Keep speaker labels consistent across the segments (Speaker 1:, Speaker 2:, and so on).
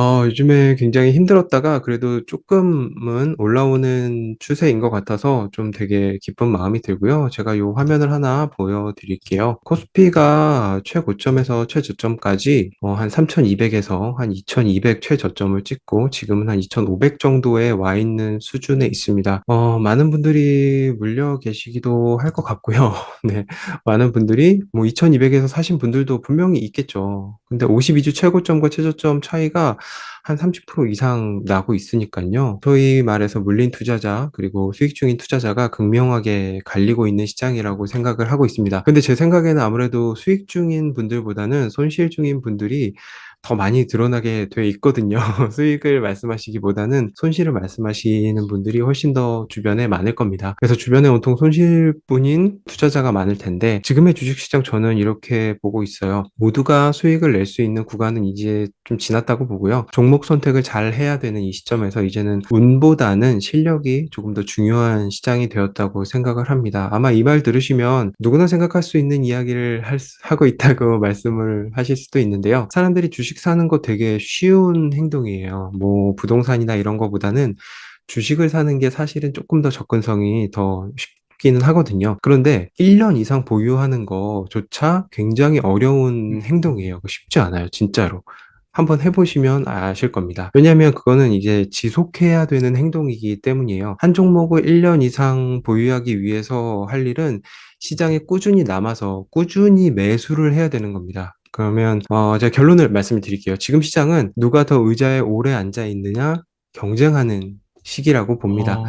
Speaker 1: 요즘에 굉장히 힘들었다가 그래도 쪼끔은 올라오는 추세인 것 같아서 좀 되게 기쁜 마음이 들고요. 제가 요 화면을 하나 보여드릴게요. 코스피가 최고점에서 최저점까지 한 3,200 에서 한 2,200 최저점을 찍고 지금은 한 2,500 정도에 와 있는 수준에 있습니다. 많은 분들이 물려 계시기도 할 것 같고요. 네. 많은 분들이 뭐 2,200에서 사신 분들도 분명히 있겠죠. 근데 52주 최고점과 최저점 차이가 한 30% 이상 나고 있으니까요. 소위 말해서 물린 투자자 그리고 수익 중인 투자자가 극명하게 갈리고 있는 시장이라고 생각을 하고 있습니다. 근데 제 생각에는 아무래도 수익 중인 분들보다는 손실 중인 분들이 더 많이 드러나게 돼 있거든요. 수익을 말씀하시기보다는 손실을 말씀하시는 분들이 훨씬 더 주변에 많을 겁니다. 그래서 주변에 온통 손실뿐인 투자자가 많을 텐데 지금의 주식시장 저는 이렇게 보고 있어요. 모두가 수익을 낼 수 있는 구간은 이제 좀 지났다고 보고요. 종목 선택을 잘 해야 되는 이 시점에서 이제는 운보다는 실력이 조금 더 중요한 시장이 되었다고 생각을 합니다. 아마 이 말 들으시면 누구나 생각할 수 있는 이야기를 하고 있다고 말씀을 하실 수도 있는데요. 사람들이 주식 사는 거 되게 쉬운 행동이에요. 뭐 부동산이나 이런 거보다는 주식을 사는 게 사실은 조금 더 접근성이 더 쉽기는 하거든요. 그런데 1년 이상 보유하는 거조차 굉장히 어려운 행동이에요. 그거 쉽지 않아요, 진짜로. 한번 해보시면 아실 겁니다. 왜냐하면 그거는 이제 지속해야 되는 행동이기 때문이에요. 한 종목을 1년 이상 보유하기 위해서 할 일은 시장에 꾸준히 남아서 꾸준히 매수를 해야 되는 겁니다. 그러면 제가 결론을 말씀을 드릴게요. 지금 시장은 누가 더 의자에 오래 앉아 있느냐 경쟁하는 시기라고 봅니다.
Speaker 2: 어,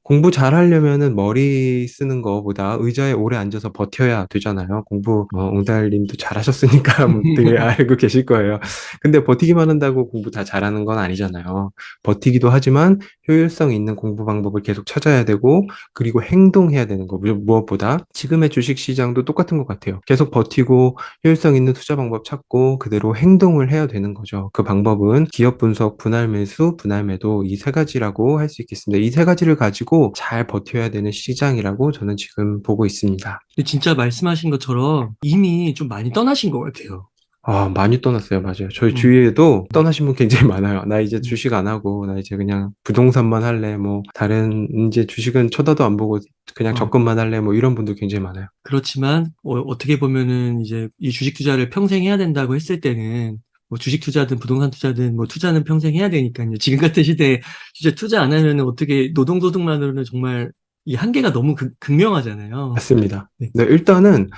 Speaker 1: 공부 잘하려면은 머리 쓰는 거보다 의자에 오래 앉아서 버텨야 되잖아요. 공부, 옹달님도 잘하셨으니까 뭐 되게 알고 계실 거예요. 근데 버티기만 한다고 공부 다 잘하는 건 아니잖아요. 버티기도 하지만 효율성 있는 공부 방법을 계속 찾아야 되고, 그리고 행동해야 되는 거. 무엇보다 지금의 주식 시장도 똑같은 것 같아요. 계속 버티고 효율성 있는 투자 방법 찾고 그대로 행동을 해야 되는 거죠. 그 방법은 기업 분석, 분할 매수, 분할 매도 이 세 가지라고 할 수 있겠습니다. 이 세 가지를 가지고 잘 버텨야 되는 시장이라고 저는 지금 보고 있습니다.
Speaker 2: 근데 진짜 말씀하신 것처럼 이미 좀 많이 떠나신 것 같아요.
Speaker 1: 많이 떠났어요. 맞아요. 저희
Speaker 2: 음,
Speaker 1: 주위에도 떠나신 분 굉장히 많아요. 나 이제
Speaker 2: 음,
Speaker 1: 주식 안 하고, 나 이제 그냥 부동산만 할래. 뭐, 다른, 이제 주식은 쳐다도 안 보고 그냥
Speaker 2: 어.
Speaker 1: 적금만 할래. 뭐, 이런 분들 굉장히 많아요.
Speaker 2: 그렇지만, 어떻게 보면은 이제 이 주식 투자를 평생 해야 된다고 했을 때는 뭐 주식 투자든 부동산 투자든 뭐 투자는 평생 해야 되니까요. 지금 같은 시대에 진짜 투자 안 하면은 어떻게 노동소득만으로는 정말 이 한계가 너무 극명하잖아요.
Speaker 1: 맞습니다.
Speaker 2: 네.
Speaker 1: 네, 일단은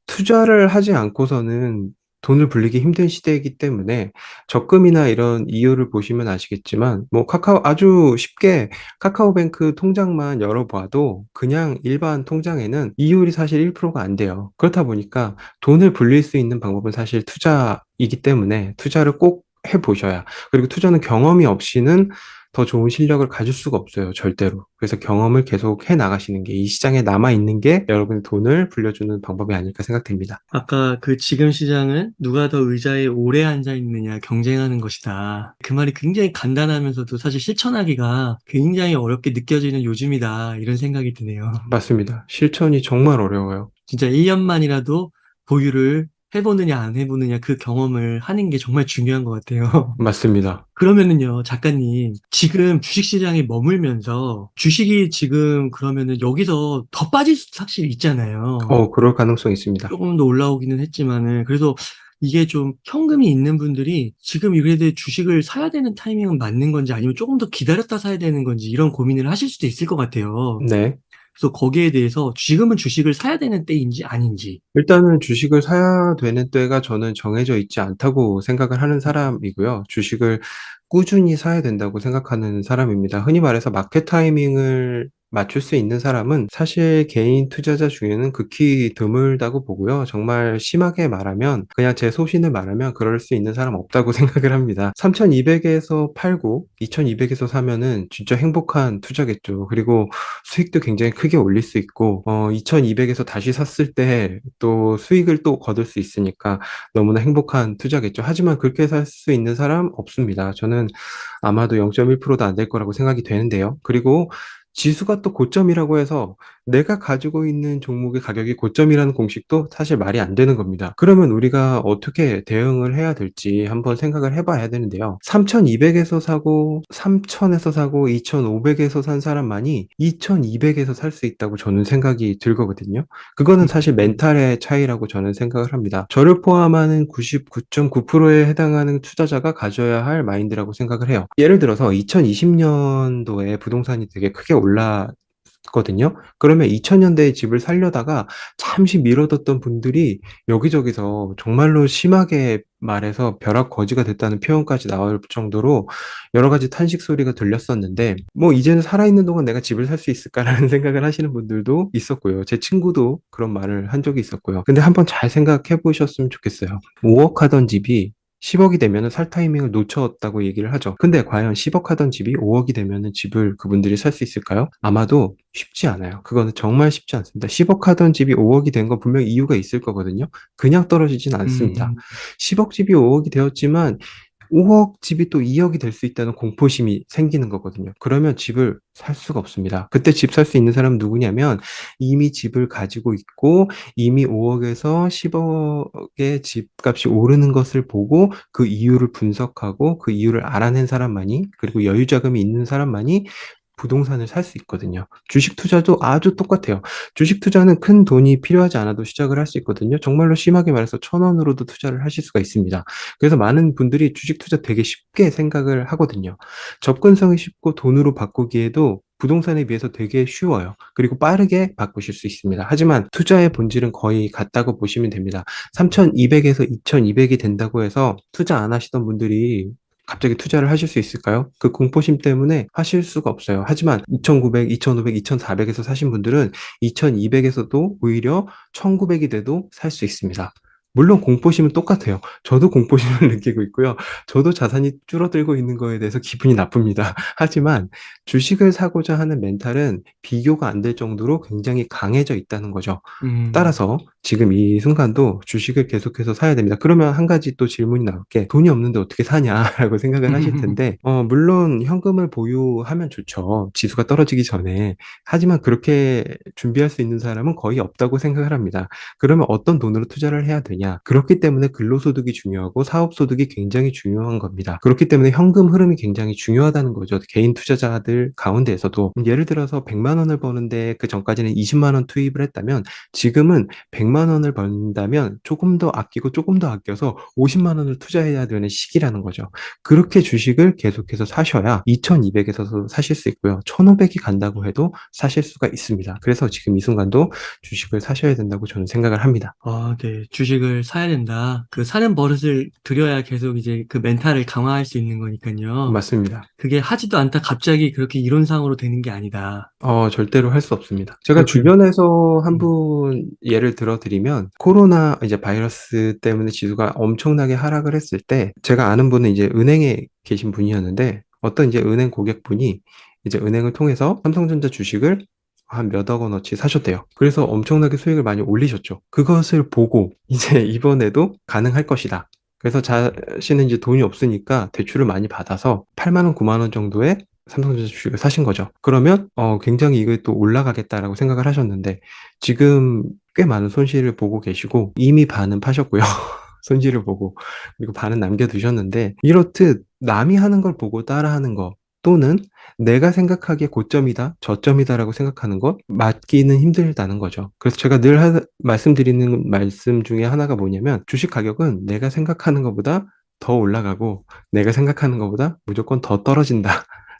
Speaker 1: 투자를 하지 않고서는 돈을 불리기 힘든 시대이기 때문에 적금이나 이런 이유를 보시면 아시겠지만 뭐 아주 쉽게 카카오뱅크 통장만 열어봐도 그냥 일반 통장에는 이율이 사실 1%가 안 돼요. 그렇다 보니까 돈을 불릴 수 있는 방법은 사실 투자이기 때문에 투자를 꼭 해보셔야 그리고 투자는 경험이 없이는 더 좋은 실력을 가질 수가 없어요, 절대로. 그래서 경험을 계속 해 나가시는 게 이 시장에 남아 있는 게 여러분의 돈을 불려주는 방법이 아닐까 생각됩니다.
Speaker 2: 아까 그 지금 시장은 누가 더 의자에 오래 앉아 있느냐 경쟁하는 것이다. 그 말이 굉장히 간단하면서도 사실 실천하기가 굉장히 어렵게 느껴지는 요즘이다. 이런 생각이 드네요.
Speaker 1: 맞습니다. 실천이 정말 어려워요.
Speaker 2: 진짜 1년만이라도 보유를 해보느냐 안 해보느냐 그 경험을 하는 게 정말 중요한 것 같아요.
Speaker 1: 맞습니다.
Speaker 2: 그러면은요, 작가님, 지금 주식시장에 머물면서 주식이 지금 그러면은 여기서 더 빠질 수 사실 있잖아요.
Speaker 1: 그럴 가능성이 있습니다.
Speaker 2: 조금 더 올라오기는 했지만은, 그래서 이게 좀 현금이 있는 분들이 지금 이래도 주식을 사야 되는 타이밍은 맞는 건지 아니면 조금 더 기다렸다 사야 되는 건지 이런 고민을 하실 수도 있을 것 같아요.
Speaker 1: 네.
Speaker 2: 그래서 거기에 대해서 지금은 주식을 사야 되는 때인지 아닌지.
Speaker 1: 일단은 주식을 사야 되는 때가 저는 정해져 있지 않다고 생각을 하는 사람이고요. 주식을 꾸준히 사야 된다고 생각하는 사람입니다. 흔히 말해서 마켓 타이밍을 맞출 수 있는 사람은 사실 개인 투자자 중에는 극히 드물다고 보고요. 정말 심하게 말하면 그냥 제 소신을 말하면 그럴 수 있는 사람 없다고 생각을 합니다. 3,200에서 팔고 2,200에서 사면은 진짜 행복한 투자겠죠. 그리고 수익도 굉장히 크게 올릴 수 있고 2,200에서 다시 샀을 때 또 수익을 또 거둘 수 있으니까 너무나 행복한 투자겠죠. 하지만 그렇게 살 수 있는 사람 없습니다. 저는 아마도 0.1%도 안 될 거라고 생각이 되는데요. 그리고 지수가 또 고점이라고 해서 내가 가지고 있는 종목의 가격이 고점이라는 공식도 사실 말이 안 되는 겁니다. 그러면 우리가 어떻게 대응을 해야 될지 한번 생각을 해봐야 되는데요. 3,200에서 사고, 3,000에서 사고, 2,500에서 산 사람만이 2,200에서 살 수 있다고 저는 생각이 들거든요. 그거는 사실 멘탈의 차이라고 저는 생각을 합니다. 저를 포함하는 99.9%에 해당하는 투자자가 가져야 할 마인드라고 생각을 해요. 예를 들어서 2020년도에 부동산이 되게 크게 올랐거든요. 그러면 2000년대에 집을 살려다가 잠시 미뤄뒀던 분들이 여기저기서 정말로 심하게 말해서 벼락거지가 됐다는 표현까지 나올 정도로 여러 가지 탄식 소리가 들렸었는데, 뭐 이제는 살아있는 동안 내가 집을 살 수 있을까라는 생각을 하시는 분들도 있었고요. 제 친구도 그런 말을 한 적이 있었고요. 근데 한번 잘 생각해 보셨으면 좋겠어요. 5억 하던 집이 10억이 되면 살 타이밍을 놓쳤다고 얘기를 하죠. 근데 과연 10억 하던 집이 5억이 되면 집을 그분들이 살 수 있을까요? 아마도 쉽지 않아요. 그거는 정말 쉽지 않습니다. 10억 하던 집이 5억이 된 건 분명히 이유가 있을 거거든요. 그냥 떨어지진 않습니다.
Speaker 2: 음,
Speaker 1: 10억 집이 5억이 되었지만 5억 집이 또 2억이 될 수 있다는 공포심이 생기는 거거든요. 그러면 집을 살 수가 없습니다. 그때 집 살 수 있는 사람은 누구냐면 이미 집을 가지고 있고 이미 5억에서 10억의 집값이 오르는 것을 보고 그 이유를 분석하고 그 이유를 알아낸 사람만이, 그리고 여유 자금이 있는 사람만이 부동산을 살 수 있거든요. 주식 투자도 아주 똑같아요. 주식 투자는 큰 돈이 필요하지 않아도 시작을 할 수 있거든요. 정말로 심하게 말해서 1,000원으로도 투자를 하실 수가 있습니다. 그래서 많은 분들이 주식 투자 되게 쉽게 생각을 하거든요. 접근성이 쉽고 돈으로 바꾸기에도 부동산에 비해서 되게 쉬워요. 그리고 빠르게 바꾸실 수 있습니다. 하지만 투자의 본질은 거의 같다고 보시면 됩니다. 3,200에서 2,200이 된다고 해서 투자 안 하시던 분들이 갑자기 투자를 하실 수 있을까요? 그 공포심 때문에 하실 수가 없어요. 하지만 2,900, 2,500, 2,400에서 사신 분들은 2,200에서도 오히려 1,900이 돼도 살 수 있습니다. 물론 공포심은 똑같아요. 저도 공포심을 느끼고 있고요. 저도 자산이 줄어들고 있는 거에 대해서 기분이 나쁩니다. 하지만 주식을 사고자 하는 멘탈은 비교가 안 될 정도로 굉장히 강해져 있다는 거죠.
Speaker 2: 음.
Speaker 1: 따라서 지금 이 순간도 주식을 계속해서 사야 됩니다. 그러면 한 가지 또 질문이 나올 게, 돈이 없는데 어떻게 사냐라고 생각을 하실 텐데, 물론 현금을 보유하면 좋죠. 지수가 떨어지기 전에. 하지만 그렇게 준비할 수 있는 사람은 거의 없다고 생각을 합니다. 그러면 어떤 돈으로 투자를 해야 되냐? 그렇기 때문에 근로소득이 중요하고 사업소득이 굉장히 중요한 겁니다. 그렇기 때문에 현금 흐름이 굉장히 중요하다는 거죠. 개인 투자자들 가운데에서도. 예를 들어서 100만 원을 버는데 그 전까지는 20만 원 투입을 했다면, 지금은 100만 원을 번다면 조금 더 아끼고 조금 더 아껴서 50만 원을 투자해야 되는 시기라는 거죠. 그렇게 주식을 계속해서 사셔야 2200에서 사실 수 있고요. 1500이 간다고 해도 사실 수가 있습니다. 그래서 지금 이 순간도 주식을 사셔야 된다고 저는 생각을 합니다.
Speaker 2: 아, 네. 주식을 사야 된다. 그 사는 버릇을 들여야 계속 이제 그 멘탈을 강화할 수 있는 거니까요.
Speaker 1: 맞습니다.
Speaker 2: 그게 하지도 않다 갑자기 그렇게 이론상으로 되는 게 아니다.
Speaker 1: 절대로 할 수 없습니다. 제가
Speaker 2: 그렇군요.
Speaker 1: 주변에서 한
Speaker 2: 음.
Speaker 1: 분 예를 들어 드리면, 코로나 이제 바이러스 때문에 지수가 엄청나게 하락을 했을 때, 제가 아는 분은 이제 은행에 계신 분이었는데, 어떤 이제 은행 고객분이 이제 은행을 통해서 삼성전자 주식을 한 몇억 원어치 사셨대요. 그래서 엄청나게 수익을 많이 올리셨죠. 그것을 보고 이제 이번에도 가능할 것이다. 그래서 자신은 이제 돈이 없으니까 대출을 많이 받아서 8만 원, 9만 원 정도의 삼성전자 주식을 사신 거죠. 그러면 굉장히 이게 또 올라가겠다라고 생각을 하셨는데, 지금 꽤 많은 손실을 보고 계시고 이미 반은 파셨고요. 손실을 보고, 그리고 반은 남겨두셨는데, 이렇듯 남이 하는 걸 보고 따라하는 거, 또는 내가 생각하기에 고점이다, 저점이다라고 생각하는 것, 맞기는 힘들다는 거죠. 그래서 제가 늘 말씀드리는 말씀 중에 하나가 뭐냐면, 주식 가격은 내가 생각하는 것보다 더 올라가고 내가 생각하는 것보다 무조건 더 떨어진다.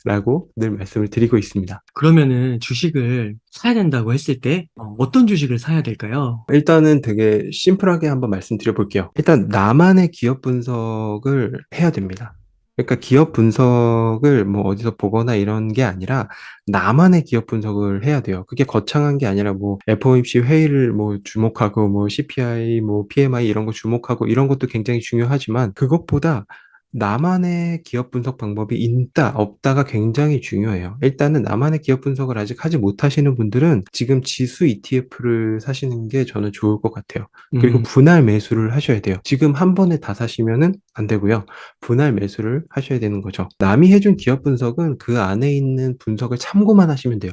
Speaker 1: 라고 늘 말씀을 드리고 있습니다.
Speaker 2: 그러면은 주식을 사야 된다고 했을 때 어떤 주식을 사야 될까요?
Speaker 1: 일단은 되게 심플하게 한번 말씀드려 볼게요. 일단 나만의 기업 분석을 해야 됩니다. 그러니까 기업 분석을 뭐 어디서 보거나 이런 게 아니라 나만의 기업 분석을 해야 돼요. 그게 거창한 게 아니라 뭐 FOMC 회의를 뭐 주목하고 뭐 CPI 뭐 PMI 이런 거 주목하고 이런 것도 굉장히 중요하지만, 그것보다 나만의 기업 분석 방법이 있다, 없다가 굉장히 중요해요. 일단은 나만의 기업 분석을 아직 하지 못하시는 분들은 지금 지수 ETF를 사시는 게 저는 좋을 것 같아요. 그리고
Speaker 2: 음,
Speaker 1: 분할 매수를 하셔야 돼요. 지금 한 번에 다 사시면은 안 되고요. 분할 매수를 하셔야 되는 거죠. 남이 해준 기업 분석은 그 안에 있는 분석을 참고만 하시면 돼요.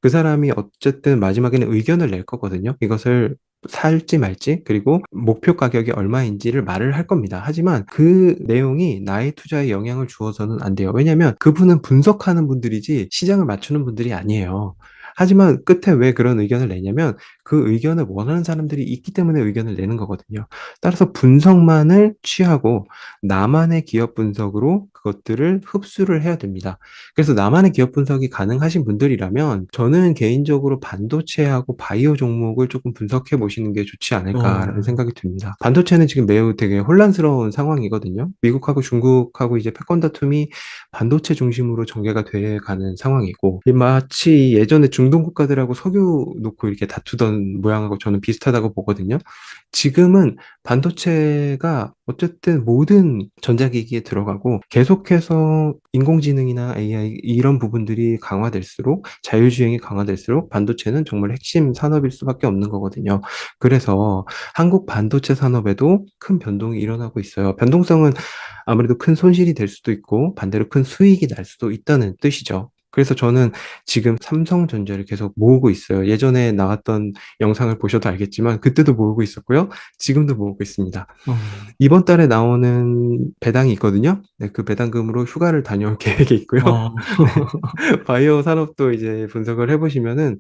Speaker 1: 그 사람이 어쨌든 마지막에는 의견을 낼 거거든요. 이것을 살지 말지, 그리고 목표 가격이 얼마인지를 말을 할 겁니다. 하지만 그 내용이 나의 투자에 영향을 주어서는 안 돼요. 왜냐하면 그분은 분석하는 분들이지 시장을 맞추는 분들이 아니에요. 하지만 끝에 왜 그런 의견을 내냐면 그 의견을 원하는 사람들이 있기 때문에 의견을 내는 거거든요. 따라서 분석만을 취하고 나만의 기업 분석으로 그것들을 흡수를 해야 됩니다. 그래서 나만의 기업 분석이 가능하신 분들이라면 저는 개인적으로 반도체하고 바이오 종목을 조금 분석해 보시는 게 좋지 않을까라는
Speaker 2: 어,
Speaker 1: 생각이 듭니다. 반도체는 지금 매우 되게 혼란스러운 상황이거든요. 미국하고 중국하고 이제 패권 다툼이 반도체 중심으로 전개가 돼 가는 상황이고, 이 마치 예전에 중동 국가들하고 석유 놓고 이렇게 다투던 모양하고 저는 비슷하다고 보거든요. 지금은 반도체가 어쨌든 모든 전자기기에 들어가고 계속해서 인공지능이나 AI 이런 부분들이 강화될수록 자율주행이 강화될수록 반도체는 정말 핵심 산업일 수밖에 없는 거거든요. 그래서 한국 반도체 산업에도 큰 변동이 일어나고 있어요. 변동성은 아무래도 큰 손실이 될 수도 있고 반대로 큰 수익이 날 수도 있다는 뜻이죠. 그래서 저는 지금 삼성전자를 계속 모으고 있어요. 예전에 나왔던 영상을 보셔도 알겠지만 그때도 모으고 있었고요. 지금도 모으고 있습니다.
Speaker 2: 어,
Speaker 1: 이번 달에 나오는 배당이 있거든요. 네, 그 배당금으로 휴가를 다녀올 계획이 있고요.
Speaker 2: 어,
Speaker 1: 네, 바이오 산업도 이제 분석을 해보시면은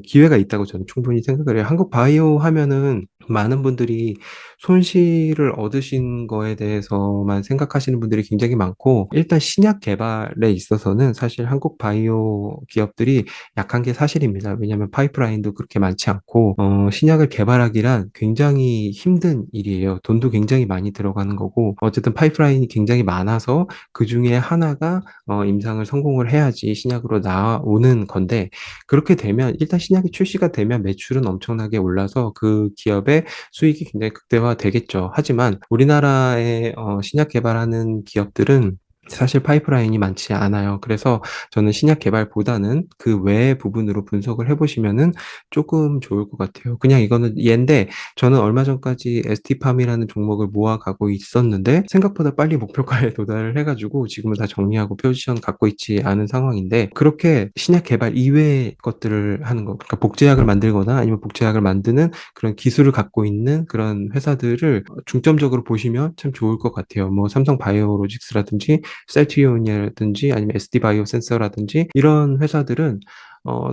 Speaker 1: 기회가 있다고 저는 충분히 생각을 해요. 한국 바이오 하면은 많은 분들이 손실을 얻으신 거에 대해서만 생각하시는 분들이 굉장히 많고, 일단 신약 개발에 있어서는 사실 한국 바이오 기업들이 약한 게 사실입니다. 왜냐하면 파이프라인도 그렇게 많지 않고, 신약을 개발하기란 굉장히 힘든 일이에요. 돈도 굉장히 많이 들어가는 거고, 어쨌든 파이프라인이 굉장히 많아서 그 중에 하나가 임상을 성공을 해야지 신약으로 나오는 건데, 그렇게 되면 일단 신약이 출시가 되면 매출은 엄청나게 올라서 그 기업의 수익이 굉장히 극대화되겠죠. 하지만 우리나라의 신약 개발하는 기업들은 사실 파이프라인이 많지 않아요. 그래서 저는 신약 개발보다는 그 외의 부분으로 분석을 해보시면은 조금 좋을 것 같아요. 그냥 이거는 예인데, 저는 얼마 전까지 ST팜이라는 종목을 모아가고 있었는데 생각보다 빨리 목표가에 도달을 해가지고 지금은 다 정리하고 포지션 갖고 있지 않은 상황인데, 그렇게 신약 개발 이외의 것들을 하는 거, 그러니까 복제약을 만들거나 아니면 복제약을 만드는 그런 기술을 갖고 있는 그런 회사들을 중점적으로 보시면 참 좋을 것 같아요. 뭐 삼성 바이오로직스라든지 셀트리온이라든지 아니면 SD 바이오 센서라든지 이런 회사들은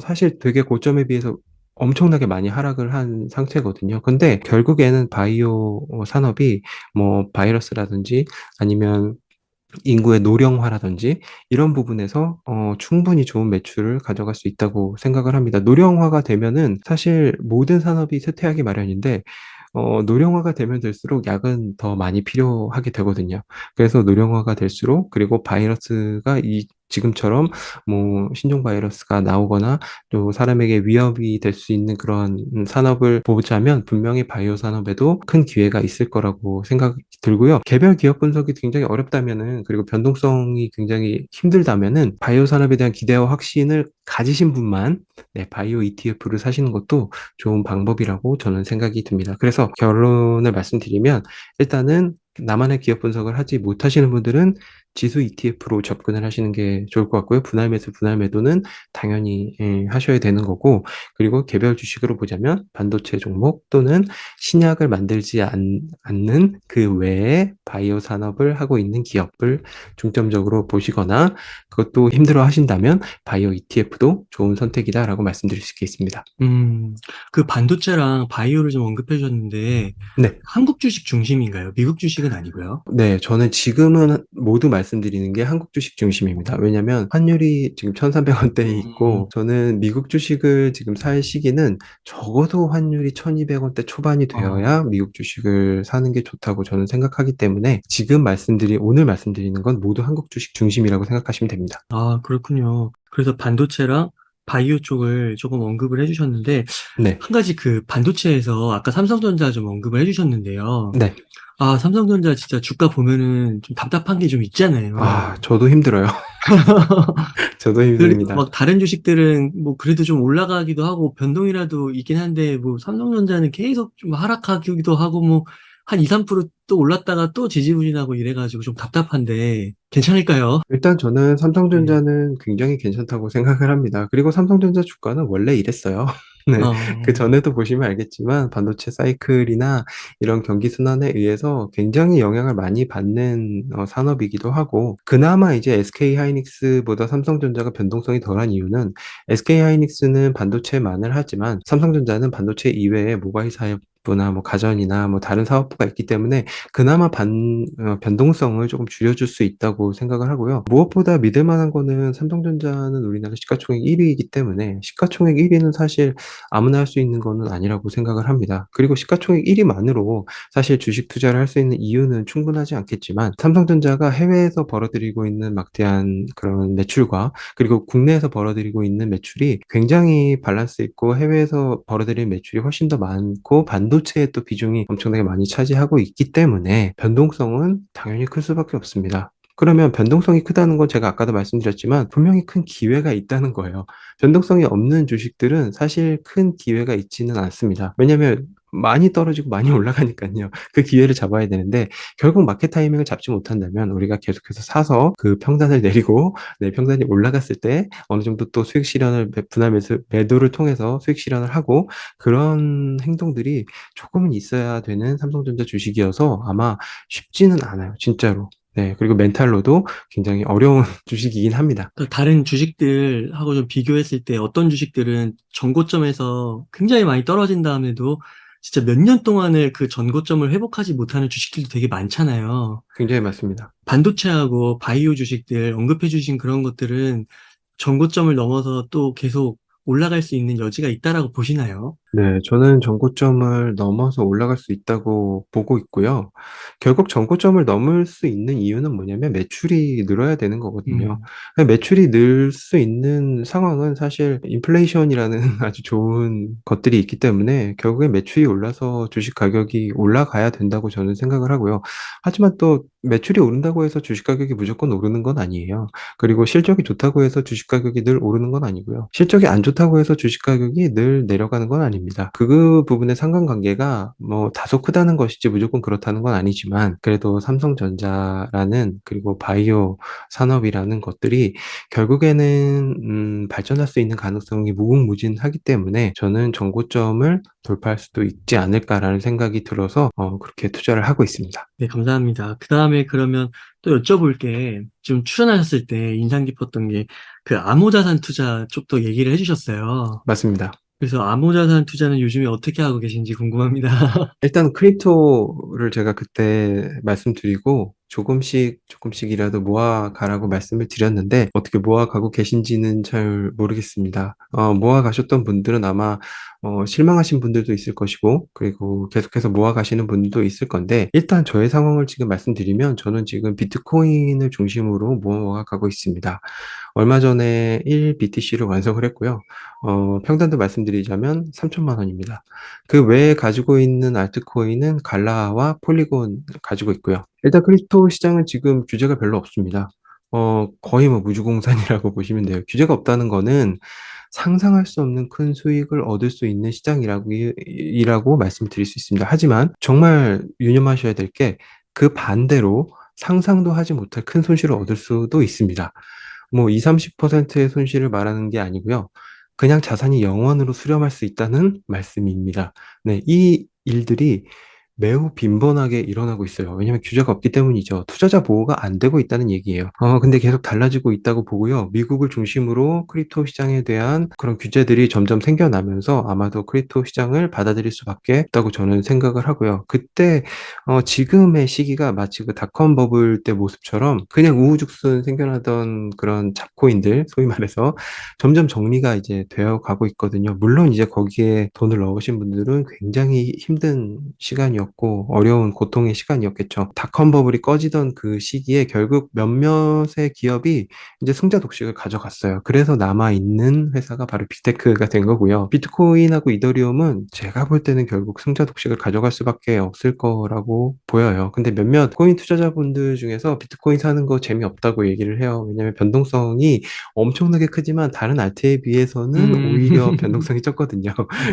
Speaker 1: 사실 되게 고점에 비해서 엄청나게 많이 하락을 한 상태거든요. 근데 결국에는 바이오 산업이 뭐 바이러스라든지 아니면 인구의 노령화라든지 이런 부분에서 충분히 좋은 매출을 가져갈 수 있다고 생각을 합니다. 노령화가 되면은 사실 모든 산업이 쇠퇴하기 마련인데, 노령화가 되면 될수록 약은 더 많이 필요하게 되거든요. 그래서 노령화가 될수록, 그리고 바이러스가 지금처럼 뭐 신종 바이러스가 나오거나 또 사람에게 위협이 될 수 있는 그런 산업을 보자면 분명히 바이오 산업에도 큰 기회가 있을 거라고 생각이 들고요. 개별 기업 분석이 굉장히 어렵다면은, 그리고 변동성이 굉장히 힘들다면은 바이오 산업에 대한 기대와 확신을 가지신 분만 네, 바이오 ETF를 사시는 것도 좋은 방법이라고 저는 생각이 듭니다. 그래서 결론을 말씀드리면, 일단은 나만의 기업 분석을 하지 못하시는 분들은 지수 ETF로 접근을 하시는 게 좋을 것 같고요. 분할 매수, 분할 매도는 당연히 하셔야 되는 거고, 그리고 개별 주식으로 보자면 반도체 종목 또는 신약을 만들지 않는 그 외에 바이오 산업을 하고 있는 기업을 중점적으로 보시거나, 그것도 힘들어 하신다면 바이오 ETF도 좋은 선택이다라고 말씀드릴 수 있겠습니다.
Speaker 2: 음, 그 반도체랑 바이오를 좀 언급해 주셨는데,
Speaker 1: 네.
Speaker 2: 한국 주식 중심인가요? 미국 주식은 아니고요?
Speaker 1: 네, 저는 지금은 모두 말씀드리는 게 한국 주식 중심입니다. 왜냐면 환율이 지금 1,300원대에
Speaker 2: 음,
Speaker 1: 있고, 저는 미국 주식을 지금 살 시기는 적어도 환율이 1,200원대 초반이
Speaker 2: 어,
Speaker 1: 되어야 미국 주식을 사는 게 좋다고 저는 생각하기 때문에 오늘 말씀드리는 건 모두 한국 주식 중심이라고 생각하시면 됩니다.
Speaker 2: 아, 그렇군요. 그래서 반도체랑 바이오 쪽을 조금 언급을 해주셨는데,
Speaker 1: 네.
Speaker 2: 한 가지 그 반도체에서 아까 삼성전자 좀 언급을 해주셨는데요.
Speaker 1: 네.
Speaker 2: 아, 삼성전자 진짜 주가 보면은 좀 답답한 게 좀 있잖아요.
Speaker 1: 아, 저도 힘들어요. 저도 힘듭니다.
Speaker 2: 막 다른 주식들은 뭐 그래도 좀 올라가기도 하고 변동이라도 있긴 한데 뭐 삼성전자는 계속 좀 하락하기도 하고 뭐 한 2, 3%또 올랐다가 또 지지부진하고 이래가지고 좀 답답한데 괜찮을까요?
Speaker 1: 일단 저는
Speaker 2: 네.
Speaker 1: 삼성전자는 굉장히 괜찮다고 생각을 합니다. 그리고 삼성전자 주가는 원래 이랬어요. 네. 그
Speaker 2: 어,
Speaker 1: 전에도 보시면 알겠지만 반도체 사이클이나 이런 경기 순환에 의해서 굉장히 영향을 많이 받는 산업이기도 하고, 그나마 이제 SK 하이닉스보다 삼성전자가 변동성이 덜한 이유는 SK 하이닉스는 반도체만을 하지만 삼성전자는 반도체 이외에 모바일 사업부나 뭐 가전이나 뭐 다른 사업부가 있기 때문에 그나마 변동성을 조금 줄여줄 수 있다고 생각을 하고요. 무엇보다 믿을 만한 거는 삼성전자는 우리나라 시가총액 1위이기 때문에 시가총액 1위는 사실 아무나 할 수 있는 거는 아니라고 생각을 합니다. 그리고 시가총액 1위만으로 사실 주식 투자를 할 수 있는 이유는 충분하지 않겠지만 삼성전자가 해외에서 벌어들이고 있는 막대한 그런 매출과 그리고 국내에서 벌어들이고 있는 매출이 굉장히 밸런스 있고 해외에서 벌어들이는 매출이 훨씬 더 많고 반도체의 또 비중이 엄청나게 많이 차지하고 있기 때문에 변동성은 당연히 클 수밖에 없습니다. 그러면 변동성이 크다는 건 제가 아까도 말씀드렸지만 분명히 큰 기회가 있다는 거예요. 변동성이 없는 주식들은 사실 큰 기회가 있지는 않습니다. 왜냐하면 많이 떨어지고 많이 올라가니까요. 그 기회를 잡아야 되는데 결국 마켓 타이밍을 잡지 못한다면 우리가 계속해서 사서 그 평단을 내리고 내 평단이 올라갔을 때 어느 정도 또 수익 실현을 분할 매도를 통해서 수익 실현을 하고 그런 행동들이 조금은 있어야 되는 삼성전자 주식이어서 아마 쉽지는 않아요. 진짜로. 네. 그리고 멘탈로도 굉장히 어려운 주식이긴 합니다.
Speaker 2: 또 다른 주식들하고 좀 비교했을 때 어떤 주식들은 전고점에서 굉장히 많이 떨어진 다음에도 진짜 몇 년 동안을 그 전고점을 회복하지 못하는 주식들도 되게 많잖아요.
Speaker 1: 굉장히 많습니다.
Speaker 2: 반도체하고 바이오 주식들 언급해 주신 그런 것들은 전고점을 넘어서 또 계속 올라갈 수 있는 여지가 있다라고 보시나요?
Speaker 1: 네, 저는 전고점을 넘어서 올라갈 수 있다고 보고 있고요. 결국 전고점을 넘을 수 있는 이유는 뭐냐면 매출이 늘어야 되는 거거든요.
Speaker 2: 음,
Speaker 1: 매출이 늘 수 있는 상황은 사실 인플레이션이라는 아주 좋은 것들이 있기 때문에 결국에 매출이 올라서 주식 가격이 올라가야 된다고 저는 생각을 하고요. 하지만 또 매출이 오른다고 해서 주식 가격이 무조건 오르는 건 아니에요. 그리고 실적이 좋다고 해서 주식 가격이 늘 오르는 건 아니고요. 실적이 안 좋다고 해서 주식 가격이 늘 내려가는 건 아닙니다. 그 부분의 상관관계가 뭐 다소 크다는 것이지 무조건 그렇다는 건 아니지만 그래도 삼성전자라는 그리고 바이오 산업이라는 것들이 결국에는 발전할 수 있는 가능성이 무궁무진하기 때문에 저는 정고점을 돌파할 수도 있지 않을까라는 생각이 들어서 그렇게 투자를 하고 있습니다.
Speaker 2: 네, 감사합니다. 그 다음에 그러면 또 여쭤볼 게, 좀 출연하셨을 때 인상 깊었던 게, 그 암호자산 투자 쪽도 얘기를 해주셨어요.
Speaker 1: 맞습니다.
Speaker 2: 그래서 암호자산 투자는 요즘에 어떻게 하고 계신지 궁금합니다.
Speaker 1: 일단 크립토를 제가 그때 말씀드리고 조금씩이라도 모아가라고 말씀을 드렸는데 어떻게 모아가고 계신지는 잘 모르겠습니다. 모아가셨던 분들은 아마 실망하신 분들도 있을 것이고 그리고 계속해서 모아가시는 분들도 있을 건데 일단 저의 상황을 지금 말씀드리면 저는 지금 비트코인을 중심으로 모아가고 있습니다. 얼마 전에 1BTC를 완성을 했고요. 평단도 말씀드리자면 3천만 원입니다. 그 외에 가지고 있는 알트코인은 갈라와 폴리곤 가지고 있고요. 일단 크립토 시장은 지금 규제가 별로 없습니다. 거의 뭐 무주공산이라고 보시면 돼요. 규제가 없다는 거는 상상할 수 없는 큰 수익을 얻을 수 있는 시장이라고 말씀드릴 수 있습니다. 하지만 정말 유념하셔야 될 게 그 반대로 상상도 하지 못할 큰 손실을 얻을 수도 있습니다. 뭐 2, 30%의 손실을 말하는 게 아니고요. 그냥 자산이 영원으로 수렴할 수 있다는 말씀입니다. 네, 이 일들이 매우 빈번하게 일어나고 있어요. 왜냐하면 규제가 없기 때문이죠. 투자자 보호가 안 되고 있다는 얘기예요. 근데 계속 달라지고 있다고 보고요. 미국을 중심으로 크립토 시장에 대한 그런 규제들이 점점 생겨나면서 아마도 크립토 시장을 받아들일 수밖에 없다고 저는 생각을 하고요. 그때 지금의 시기가 마치 그 닷컴 버블 때 모습처럼 그냥 우후죽순 생겨나던 그런 잡코인들, 소위 말해서 점점 정리가 이제 되어 가고 있거든요. 물론 이제 거기에 돈을 넣으신 분들은 굉장히 힘든 시간이었고 시간이었고 어려운 고통의 시간이었겠죠. 닷컴 버블이 꺼지던 그 시기에 결국 몇몇의 기업이 이제 승자 독식을 가져갔어요. 그래서 남아있는 회사가 바로 빅테크가 된 거고요. 비트코인하고 이더리움은 제가 볼 때는 결국 승자 독식을 가져갈 수밖에 없을 거라고 보여요. 근데 몇몇 코인 투자자분들 중에서 비트코인 사는 거 재미없다고 얘기를 해요. 왜냐면 변동성이 엄청나게 크지만 다른 알트에 비해서는
Speaker 2: 음.
Speaker 1: 오히려 변동성이 적거든요.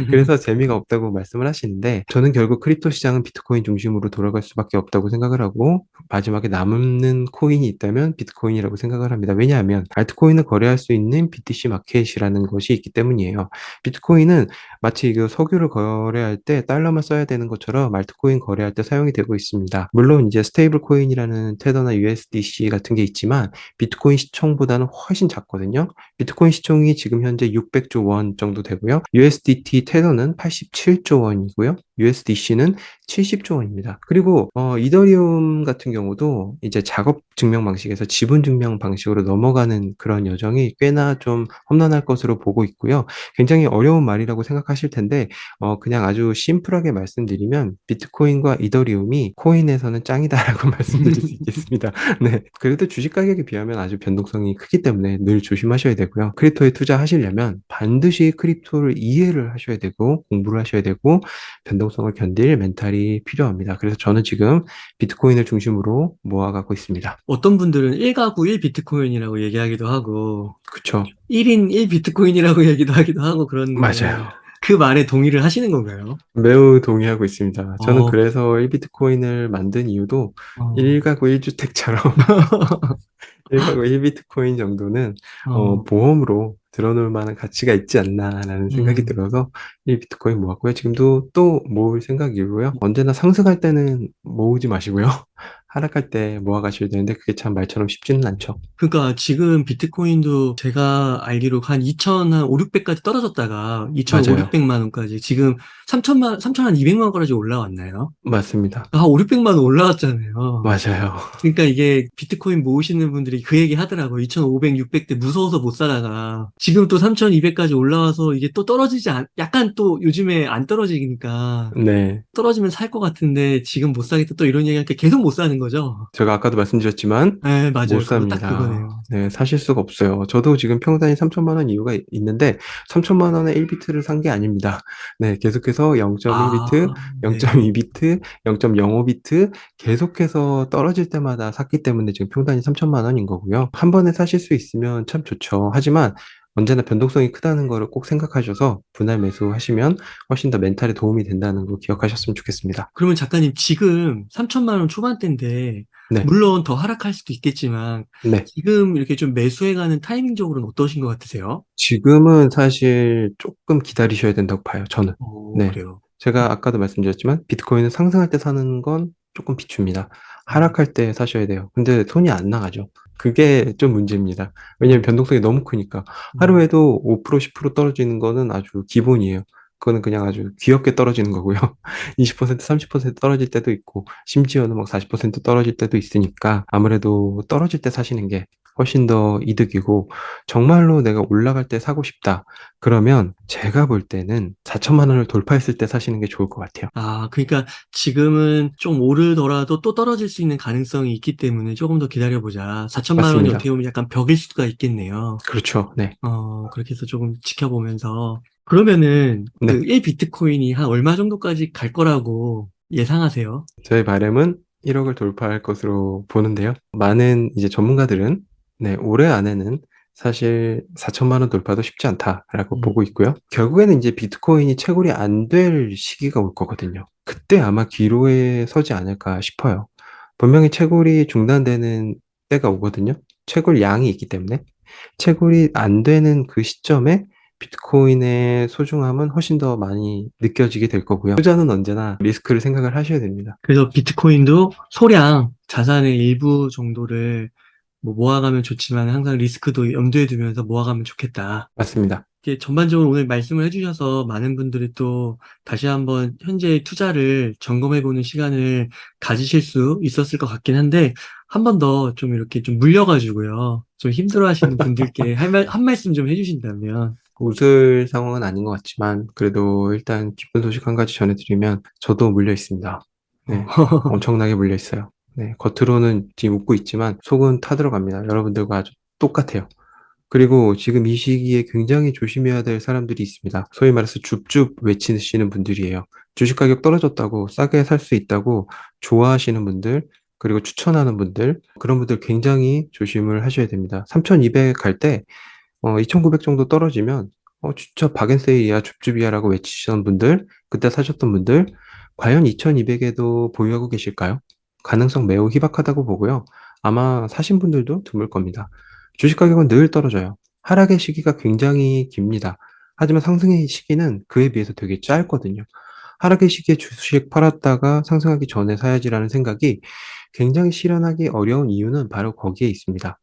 Speaker 1: 그래서 재미가 없다고 말씀을 하시는데 저는 결국 크립토 시장은 비트코인 중심으로 돌아갈 수밖에 없다고 생각을 하고 마지막에 남는 코인이 있다면 비트코인이라고 생각을 합니다. 왜냐하면 알트코인을 거래할 수 있는 BTC 마켓이라는 것이 있기 때문이에요. 비트코인은 마치 그 석유를 거래할 때 달러만 써야 되는 것처럼 알트코인 거래할 때 사용이 되고 있습니다. 물론 이제 스테이블 코인이라는 테더나 USDC 같은 게 있지만 비트코인 시총보다는 훨씬 작거든요. 비트코인 시총이 지금 현재 600조 원 정도 되고요. USDT 테더는 87조 원이고요. USDC는 70조 원입니다. 그리고 이더리움 같은 경우도 이제 작업 증명 방식에서 지분 증명 방식으로 넘어가는 그런 여정이 꽤나 좀 험난할 것으로 보고 있고요. 굉장히 어려운 말이라고 생각하실 텐데 그냥 아주 심플하게 말씀드리면 비트코인과 이더리움이 코인에서는 짱이다라고 말씀드릴 수 있겠습니다. 네. 그래도 주식 가격에 비하면 아주 변동성이 크기 때문에 늘 조심하셔야 되고요. 크립토에 투자하시려면 반드시 크립토를 이해를 하셔야 되고 공부를 하셔야 되고 변동성을 견딜 멘탈이 필요합니다. 그래서 저는 지금 비트코인을 중심으로 모아가고 있습니다.
Speaker 2: 어떤 분들은 1가구 1 비트코인이라고 얘기하기도 하고,
Speaker 1: 그쵸?
Speaker 2: 1인 1 비트코인이라고 얘기도 하기도 하고 그러는데,
Speaker 1: 맞아요.
Speaker 2: 그 말에 동의를 하시는 건가요?
Speaker 1: 매우 동의하고 있습니다. 저는
Speaker 2: 어,
Speaker 1: 그래서 1비트코인을 만든 이유도
Speaker 2: 어,
Speaker 1: 1가구 1주택처럼 1가구 1비트코인 정도는
Speaker 2: 어,
Speaker 1: 보험으로 들어놓을 만한 가치가 있지 않나라는 생각이
Speaker 2: 음.
Speaker 1: 들어서 1비트코인 모았고요. 지금도 또 모을 생각이고요. 언제나 상승할 때는 모으지 마시고요. 하락할 때 모아가셔야 되는데 그게 참 말처럼 쉽지는 않죠.
Speaker 2: 그러니까 지금 비트코인도 제가 알기로 한 2,500, 600까지 떨어졌다가 2,500,
Speaker 1: 맞아요.
Speaker 2: 600만 원까지 지금 3,200만 원까지 올라왔나요?
Speaker 1: 맞습니다.
Speaker 2: 한 5, 600만 원 올라왔잖아요.
Speaker 1: 맞아요.
Speaker 2: 그러니까 이게 비트코인 모으시는 분들이 그 얘기 하더라고요. 2,500, 600대 무서워서 못 살다가 지금 또 3,200까지 올라와서 이게 또 약간 또 요즘에 안 떨어지니까
Speaker 1: 네.
Speaker 2: 떨어지면 살 것 같은데 지금 못 사겠다 또 이런 얘기하니까 계속 못 사는 거죠.
Speaker 1: 제가 아까도 말씀드렸지만
Speaker 2: 네,
Speaker 1: 못
Speaker 2: 맞아요. 그거 딱
Speaker 1: 삽니다.
Speaker 2: 그거네요.
Speaker 1: 네, 사실 수가 없어요. 저도 지금 평단이 3천만 원 이유가 있는데 3천만 원에 1비트를 산 게 아닙니다. 네, 계속해서 0.1비트,
Speaker 2: 아, 네.
Speaker 1: 0.2비트, 0.05비트 계속해서 떨어질 때마다 샀기 때문에 지금 평단이 3천만 원인 거고요. 한 번에 사실 수 있으면 참 좋죠. 하지만 언제나 변동성이 크다는 거를 꼭 생각하셔서 분할 매수하시면 훨씬 더 멘탈에 도움이 된다는 거 기억하셨으면 좋겠습니다.
Speaker 2: 그러면 작가님 지금 3천만 원 초반대인데
Speaker 1: 네,
Speaker 2: 물론 더 하락할 수도 있겠지만
Speaker 1: 네.
Speaker 2: 지금 이렇게 좀 매수해가는 타이밍적으로는 어떠신 것 같으세요?
Speaker 1: 지금은 사실 조금 기다리셔야 된다고 봐요, 저는. 네.
Speaker 2: 그래요.
Speaker 1: 제가 아까도 말씀드렸지만, 비트코인은 상승할 때 사는 건 조금 비춥니다.
Speaker 2: 음,
Speaker 1: 하락할 때 사셔야 돼요. 근데 손이 안 나가죠. 그게 좀 문제입니다. 왜냐면
Speaker 2: 음,
Speaker 1: 변동성이 너무 크니까.
Speaker 2: 음.
Speaker 1: 하루에도 5%, 10% 떨어지는 거는 아주 기본이에요. 그거는 그냥 아주 귀엽게 떨어지는 거고요. 20%, 30% 떨어질 때도 있고, 심지어는 막 40% 떨어질 때도 있으니까, 아무래도 떨어질 때 사시는 게 훨씬 더 이득이고, 정말로 내가 올라갈 때 사고 싶다. 그러면 제가 볼 때는 4천만 원을 돌파했을 때 사시는 게 좋을 것 같아요.
Speaker 2: 아, 그러니까 지금은 좀 오르더라도 또 떨어질 수 있는 가능성이 있기 때문에 조금 더 기다려보자. 4천만 원이
Speaker 1: 맞습니다.
Speaker 2: 어떻게 보면 약간 벽일 수가 있겠네요.
Speaker 1: 그렇죠. 네.
Speaker 2: 그렇게 해서 조금 지켜보면서. 그러면은
Speaker 1: 네.
Speaker 2: 그 1 비트코인이 한 얼마 정도까지 갈 거라고 예상하세요?
Speaker 1: 저의 바람은 1억을 돌파할 것으로 보는데요. 많은 이제 전문가들은 네, 올해 안에는 사실 4천만 원 돌파도 쉽지 않다라고
Speaker 2: 음.
Speaker 1: 보고 있고요. 결국에는 이제 비트코인이 채굴이 안 될 시기가 올 거거든요. 그때 아마 기로에 서지 않을까 싶어요. 분명히 채굴이 중단되는 때가 오거든요. 채굴 양이 있기 때문에. 채굴이 안 되는 그 시점에 비트코인의 소중함은 훨씬 더 많이 느껴지게 될 거고요. 투자는 언제나 리스크를 생각을 하셔야 됩니다.
Speaker 2: 그래서 비트코인도 소량 자산의 일부 정도를 뭐 모아가면 좋지만 항상 리스크도 염두에 두면서 모아가면 좋겠다.
Speaker 1: 맞습니다.
Speaker 2: 이렇게 전반적으로 오늘 말씀을 해주셔서 많은 분들이 또 다시 한번 현재의 투자를 점검해보는 시간을 가지실 수 있었을 것 같긴 한데 한 번 더 좀 이렇게 좀 물려가지고요. 좀 힘들어하시는 분들께 한 말씀 좀 해주신다면.
Speaker 1: 웃을 상황은 아닌 것 같지만 그래도 일단 기쁜 소식 한 가지 전해드리면 저도 물려 있습니다. 네, 엄청나게 물려 있어요. 네, 겉으로는 지금 웃고 있지만 속은 타들어갑니다. 여러분들과 아주 똑같아요. 그리고 지금 이 시기에 굉장히 조심해야 될 사람들이 있습니다. 소위 말해서 줍줍 외치시는 분들이에요. 주식 가격 떨어졌다고 싸게 살 수 있다고 좋아하시는 분들, 그리고 추천하는 분들, 그런 분들 굉장히 조심을 하셔야 됩니다. 3,200 갈 때, 2,900 정도 떨어지면, 진짜 박앤세일이야, 줍줍이야라고 외치시던 분들, 그때 사셨던 분들, 과연 2,200에도 보유하고 계실까요? 가능성 매우 희박하다고 보고요. 아마 사신 분들도 드물 겁니다. 주식 가격은 늘 떨어져요. 하락의 시기가 굉장히 깁니다. 하지만 상승의 시기는 그에 비해서 되게 짧거든요. 하락의 시기에 주식 팔았다가 상승하기 전에 사야지라는 생각이 굉장히 실현하기 어려운 이유는 바로 거기에 있습니다.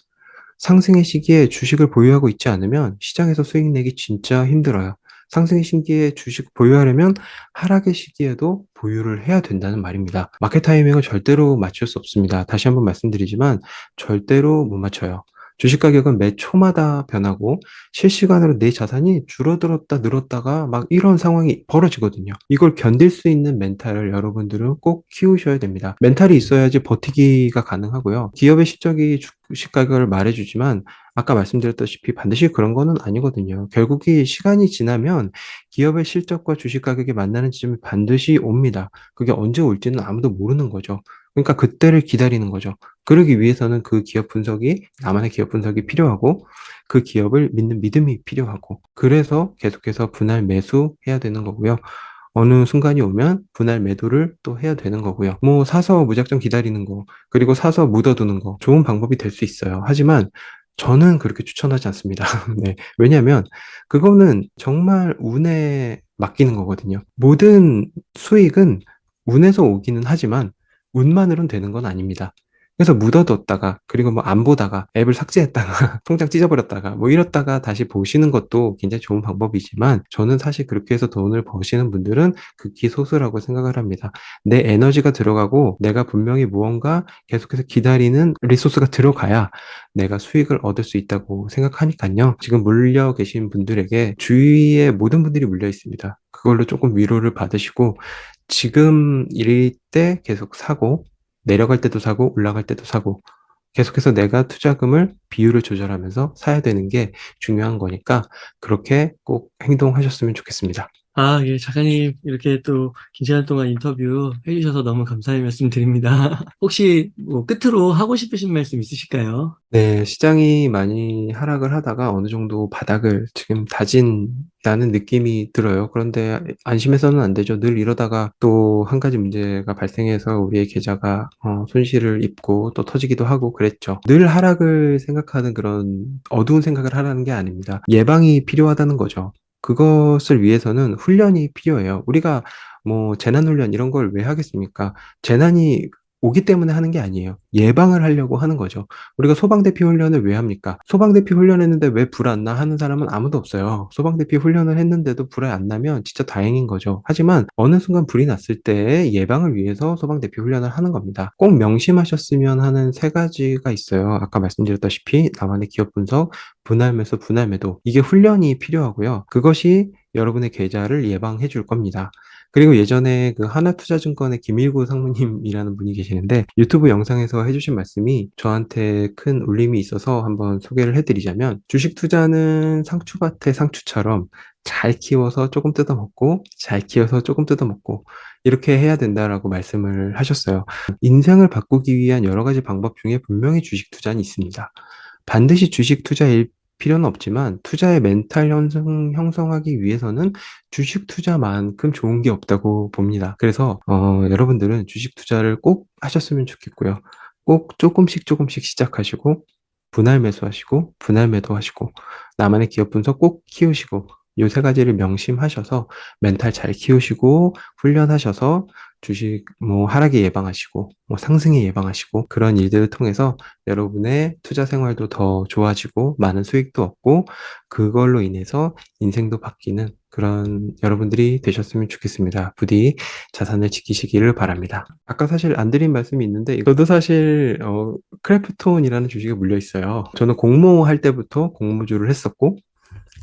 Speaker 1: 상승의 시기에 주식을 보유하고 있지 않으면 시장에서 수익 내기 진짜 힘들어요. 상승의 시기에 주식 보유하려면 하락의 시기에도 보유를 해야 된다는 말입니다. 마켓 타이밍을 절대로 맞출 수 없습니다. 다시 한번 말씀드리지만 절대로 못 맞춰요. 주식 가격은 매 초마다 변하고 실시간으로 내 자산이 줄어들었다 늘었다가 막 이런 상황이 벌어지거든요. 이걸 견딜 수 있는 멘탈을 여러분들은 꼭 키우셔야 됩니다. 멘탈이 있어야지 버티기가 가능하고요. 기업의 실적이 주식 가격을 말해주지만 아까 말씀드렸다시피 반드시 그런 거는 아니거든요. 결국이 시간이 지나면 기업의 실적과 주식 가격이 만나는 지점이 반드시 옵니다. 그게 언제 올지는 아무도 모르는 거죠. 그러니까 그때를 기다리는 거죠. 그러기 위해서는 그 기업 분석이, 나만의 기업 분석이 필요하고, 그 기업을 믿는 믿음이 필요하고, 그래서 계속해서 분할 매수해야 되는 거고요. 어느 순간이 오면 분할 매도를 또 해야 되는 거고요. 뭐 사서 무작정 기다리는 거, 그리고 사서 묻어두는 거, 좋은 방법이 될 수 있어요. 하지만 저는 그렇게 추천하지 않습니다. 네. 왜냐하면 그거는 정말 운에 맡기는 거거든요. 모든 수익은 운에서 오기는 하지만 운만으로는 되는 건 아닙니다. 그래서 묻어뒀다가 그리고 뭐 안 보다가 앱을 삭제했다가 통장 찢어버렸다가 뭐 이렇다가 다시 보시는 것도 굉장히 좋은 방법이지만 저는 사실 그렇게 해서 돈을 버시는 분들은 극히 소수라고 생각을 합니다. 내 에너지가 들어가고 내가 분명히 무언가 계속해서 기다리는 리소스가 들어가야 내가 수익을 얻을 수 있다고 생각하니까요. 지금 물려 계신 분들에게 주위에 모든 분들이 물려 있습니다. 그걸로 조금 위로를 받으시고 지금 이럴 때 계속 사고 내려갈 때도 사고 올라갈 때도 사고 계속해서 내가 투자금을 비율을 조절하면서 사야 되는 게 중요한 거니까 그렇게 꼭 행동하셨으면 좋겠습니다.
Speaker 2: 아, 예, 작가님, 이렇게 또 긴 시간 동안 인터뷰 해주셔서 너무 감사의 말씀 드립니다. 혹시 뭐 끝으로 하고 싶으신 말씀 있으실까요?
Speaker 1: 네, 시장이 많이 하락을 하다가 어느 정도 바닥을 지금 다진다는 느낌이 들어요. 그런데 안심해서는 안 되죠. 늘 이러다가 또 한 가지 문제가 발생해서 우리의 계좌가 손실을 입고 또 터지기도 하고 그랬죠. 늘 하락을 생각하는 그런 어두운 생각을 하라는 게 아닙니다. 예방이 필요하다는 거죠. 그것을 위해서는 훈련이 필요해요. 우리가 뭐 재난훈련 이런 걸 왜 하겠습니까? 재난이 오기 때문에 하는 게 아니에요. 예방을 하려고 하는 거죠. 우리가 소방대피 훈련을 왜 합니까? 소방대피 훈련했는데 왜 불 안 나 하는 사람은 아무도 없어요. 소방대피 훈련을 했는데도 불이 안 나면 진짜 다행인 거죠. 하지만 어느 순간 불이 났을 때 예방을 위해서 소방대피 훈련을 하는 겁니다. 꼭 명심하셨으면 하는 세 가지가 있어요. 아까 말씀드렸다시피 나만의 기업 분석, 분할 매수, 분할 매도. 이게 훈련이 필요하고요. 그것이 여러분의 계좌를 예방해 줄 겁니다. 그리고 예전에 그 하나투자증권의 김일구 상무님이라는 분이 계시는데 유튜브 영상에서 해주신 말씀이 저한테 큰 울림이 있어서 한번 소개를 해드리자면 주식 투자는 상추밭의 상추처럼 잘 키워서 조금 뜯어먹고 잘 키워서 조금 뜯어먹고 이렇게 해야 된다라고 말씀을 하셨어요. 인생을 바꾸기 위한 여러 가지 방법 중에 분명히 주식 투자는 있습니다. 반드시 주식 투자일 필요는 없지만 투자의 멘탈 형성하기 위해서는 주식 투자만큼 좋은 게 없다고 봅니다. 그래서 여러분들은 주식 투자를 꼭 하셨으면 좋겠고요. 꼭 조금씩 조금씩 시작하시고 분할 매수하시고 분할 매도하시고 나만의 기업 분석 꼭 키우시고 요 세 가지를 명심하셔서 멘탈 잘 키우시고 훈련하셔서 주식 뭐 하락에 예방하시고 뭐 상승에 예방하시고 그런 일들을 통해서 여러분의 투자 생활도 더 좋아지고 많은 수익도 얻고 그걸로 인해서 인생도 바뀌는 그런 여러분들이 되셨으면 좋겠습니다. 부디 자산을 지키시기를 바랍니다. 아까 사실 안 드린 말씀이 있는데 저도 사실 크래프톤이라는 주식에 물려 있어요. 저는 공모할 때부터 공모주를 했었고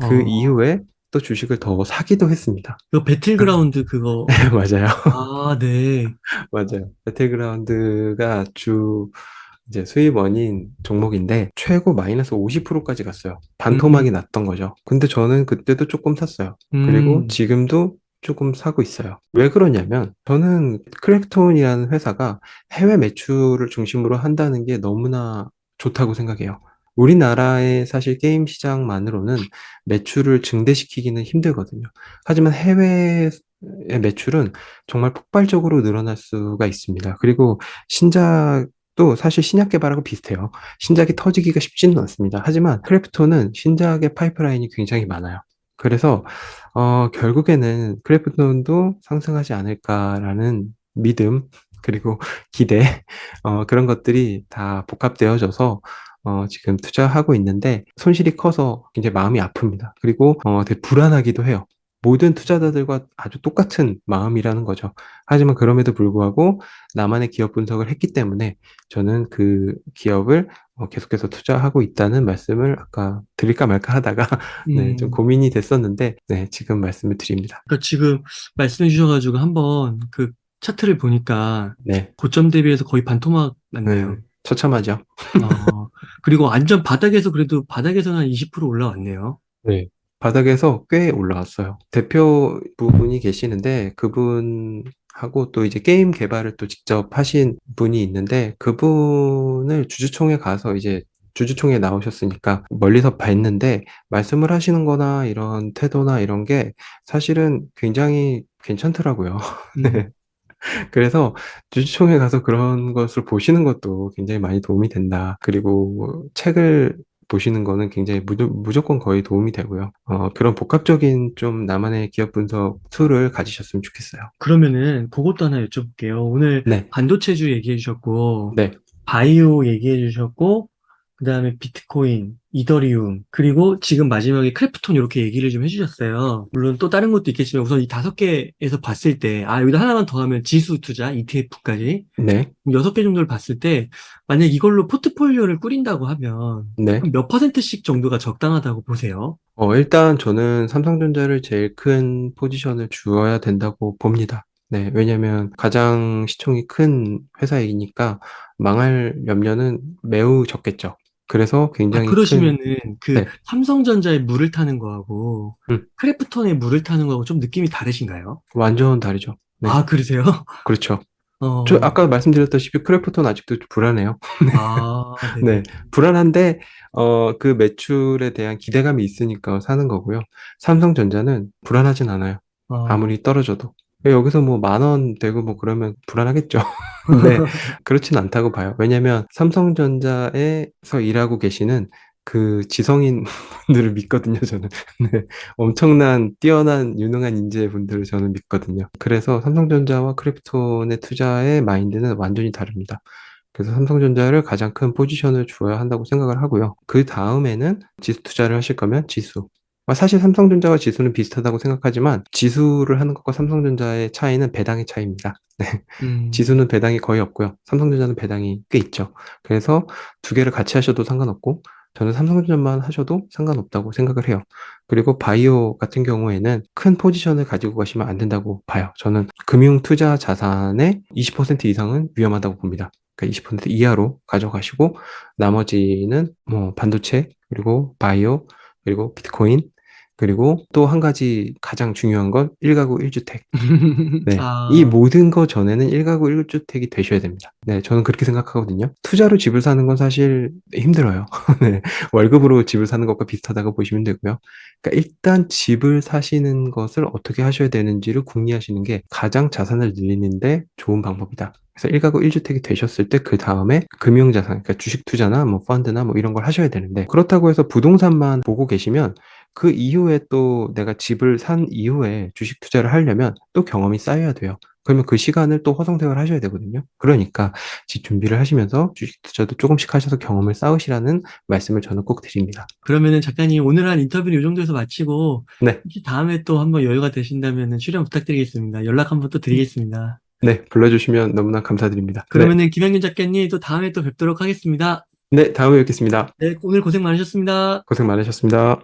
Speaker 1: 그
Speaker 2: 어,
Speaker 1: 이후에 또 주식을 더 사기도 했습니다.
Speaker 2: 그 배틀그라운드
Speaker 1: 네,
Speaker 2: 그거.
Speaker 1: 맞아요.
Speaker 2: 아, 네.
Speaker 1: 맞아요. 배틀그라운드가 이제 수입원인 종목인데 최고 마이너스 50%까지 갔어요. 반토막이
Speaker 2: 음,
Speaker 1: 났던 거죠. 근데 저는 그때도 조금 샀어요. 그리고
Speaker 2: 음,
Speaker 1: 지금도 조금 사고 있어요. 왜 그러냐면 저는 크래프톤이라는 회사가 해외 매출을 중심으로 한다는 게 너무나 좋다고 생각해요. 우리나라의 사실 게임 시장만으로는 매출을 증대시키기는 힘들거든요. 하지만 해외의 매출은 정말 폭발적으로 늘어날 수가 있습니다. 그리고 신작도 사실 신약 개발하고 비슷해요. 신작이 터지기가 쉽지는 않습니다. 하지만 크래프톤은 신작의 파이프라인이 굉장히 많아요. 그래서 결국에는 크래프톤도 상승하지 않을까라는 믿음 그리고 기대 그런 것들이 다 복합되어져서 지금 투자하고 있는데 손실이 커서 굉장히 마음이 아픕니다. 그리고 되게 불안하기도 해요. 모든 투자자들과 아주 똑같은 마음이라는 거죠. 하지만 그럼에도 불구하고 나만의 기업 분석을 했기 때문에 저는 그 기업을 계속해서 투자하고 있다는 말씀을 아까 드릴까 말까 하다가 네, 좀
Speaker 2: 음.
Speaker 1: 고민이 됐었는데 네, 지금 말씀을 드립니다.
Speaker 2: 그러니까 지금 말씀해 주셔가지고 한번 그 차트를 보니까
Speaker 1: 네,
Speaker 2: 고점 대비해서 거의 반토막 났네요.
Speaker 1: 처참하죠.
Speaker 2: 어, 그리고 완전 바닥에서 그래도 바닥에서는 한 20% 올라왔네요.
Speaker 1: 네. 바닥에서 꽤 올라왔어요. 대표 부분이 계시는데 그분하고 또 이제 게임 개발을 또 직접 하신 분이 있는데 그분을 주주총회 가서 이제 주주총회 나오셨으니까 멀리서 뵀는데 말씀을 하시는 거나 이런 태도나 이런 게 사실은 굉장히 괜찮더라고요.
Speaker 2: 음,
Speaker 1: 그래서 주주총회 가서 그런 것을 보시는 것도 굉장히 많이 도움이 된다. 그리고 뭐 책을 보시는 거는 굉장히 무조건 거의 도움이 되고요. 그런 복합적인 좀 나만의 기업 분석 툴을 가지셨으면 좋겠어요.
Speaker 2: 그러면은 그것도 하나 여쭤볼게요. 오늘
Speaker 1: 네,
Speaker 2: 반도체주 얘기해 주셨고,
Speaker 1: 네,
Speaker 2: 바이오 얘기해 주셨고, 그 다음에 비트코인, 이더리움, 그리고 지금 마지막에 크래프톤 이렇게 얘기를 좀 해주셨어요. 물론 또 다른 것도 있겠지만 우선 이 다섯 개에서 봤을 때, 아, 여기다 하나만 더 하면 지수 투자, ETF까지,
Speaker 1: 네,
Speaker 2: 여섯 개 정도를 봤을 때, 만약 이걸로 포트폴리오를 꾸린다고 하면,
Speaker 1: 네.
Speaker 2: 한 몇 퍼센트씩 정도가 적당하다고 보세요?
Speaker 1: 일단 저는 삼성전자를 제일 큰 포지션을 주어야 된다고 봅니다. 네, 왜냐면 가장 시총이 큰 회사이니까 망할 염려는 매우 적겠죠. 그래서
Speaker 2: 아,
Speaker 1: 굉장히 큰,
Speaker 2: 그러시면은 그
Speaker 1: 네,
Speaker 2: 삼성전자의 물을 타는 거하고
Speaker 1: 음,
Speaker 2: 크래프톤의 물을 타는 거하고 좀 느낌이 다르신가요?
Speaker 1: 완전 다르죠. 네,
Speaker 2: 아, 그러세요?
Speaker 1: 그렇죠. 저
Speaker 2: 어,
Speaker 1: 아까 말씀드렸다시피 크래프톤 아직도 불안해요.
Speaker 2: 아, 네네.
Speaker 1: 네, 불안한데 그 매출에 대한 기대감이 있으니까 사는 거고요. 삼성전자는 불안하진 않아요.
Speaker 2: 어,
Speaker 1: 아무리 떨어져도. 여기서 뭐 만 원 되고 뭐 그러면 불안하겠죠. 근데 그렇진 않다고 봐요. 왜냐면 삼성전자에서 일하고 계시는 그 지성인 분들을 믿거든요, 저는. 네, 엄청난 뛰어난 유능한 인재분들을 저는 믿거든요. 그래서 삼성전자와 크래프톤의 투자의 마인드는 완전히 다릅니다. 그래서 삼성전자를 가장 큰 포지션을 주어야 한다고 생각을 하고요. 그 다음에는 지수 투자를 하실 거면 지수. 사실 삼성전자와 지수는 비슷하다고 생각하지만 지수를 하는 것과 삼성전자의 차이는 배당의 차이입니다. 네.
Speaker 2: 음,
Speaker 1: 지수는 배당이 거의 없고요. 삼성전자는 배당이 꽤 있죠. 그래서 두 개를 같이 하셔도 상관없고 저는 삼성전자만 하셔도 상관없다고 생각을 해요. 그리고 바이오 같은 경우에는 큰 포지션을 가지고 가시면 안 된다고 봐요. 저는 금융 투자 자산의 20% 이상은 위험하다고 봅니다. 그러니까 20% 이하로 가져가시고 나머지는 뭐 반도체 그리고 바이오 그리고 비트코인 그리고 또 한 가지 가장 중요한 건 1가구 1주택. 네. 이
Speaker 2: 아,
Speaker 1: 모든 거 전에는 1가구 1주택이 되셔야 됩니다. 네. 저는 그렇게 생각하거든요. 투자로 집을 사는 건 사실 힘들어요. 네. 월급으로 집을 사는 것과 비슷하다고 보시면 되고요. 그러니까 일단 집을 사시는 것을 어떻게 하셔야 되는지를 궁리하시는 게 가장 자산을 늘리는데 좋은 방법이다. 그래서 1가구 1주택이 되셨을 때 그 다음에 금융자산, 그러니까 주식 투자나 뭐 펀드나 뭐 이런 걸 하셔야 되는데 그렇다고 해서 부동산만 보고 계시면 그 이후에 또 내가 집을 산 이후에 주식 투자를 하려면 또 경험이 쌓여야 돼요. 그러면 그 시간을 또 허송세월 하셔야 되거든요. 그러니까 집 준비를 하시면서 주식 투자도 조금씩 하셔서 경험을 쌓으시라는 말씀을 저는 꼭 드립니다.
Speaker 2: 그러면은 작가님 오늘 한 인터뷰는 이 정도에서 마치고
Speaker 1: 네,
Speaker 2: 혹시 다음에 또 한번 여유가 되신다면 출연 부탁드리겠습니다. 연락 한번 또 드리겠습니다.
Speaker 1: 네, 불러주시면 너무나 감사드립니다. 네,
Speaker 2: 그러면은 김양균 작가님 또 다음에 또 뵙도록 하겠습니다.
Speaker 1: 네, 다음에 뵙겠습니다.
Speaker 2: 네, 오늘 고생 많으셨습니다.
Speaker 1: 고생 많으셨습니다.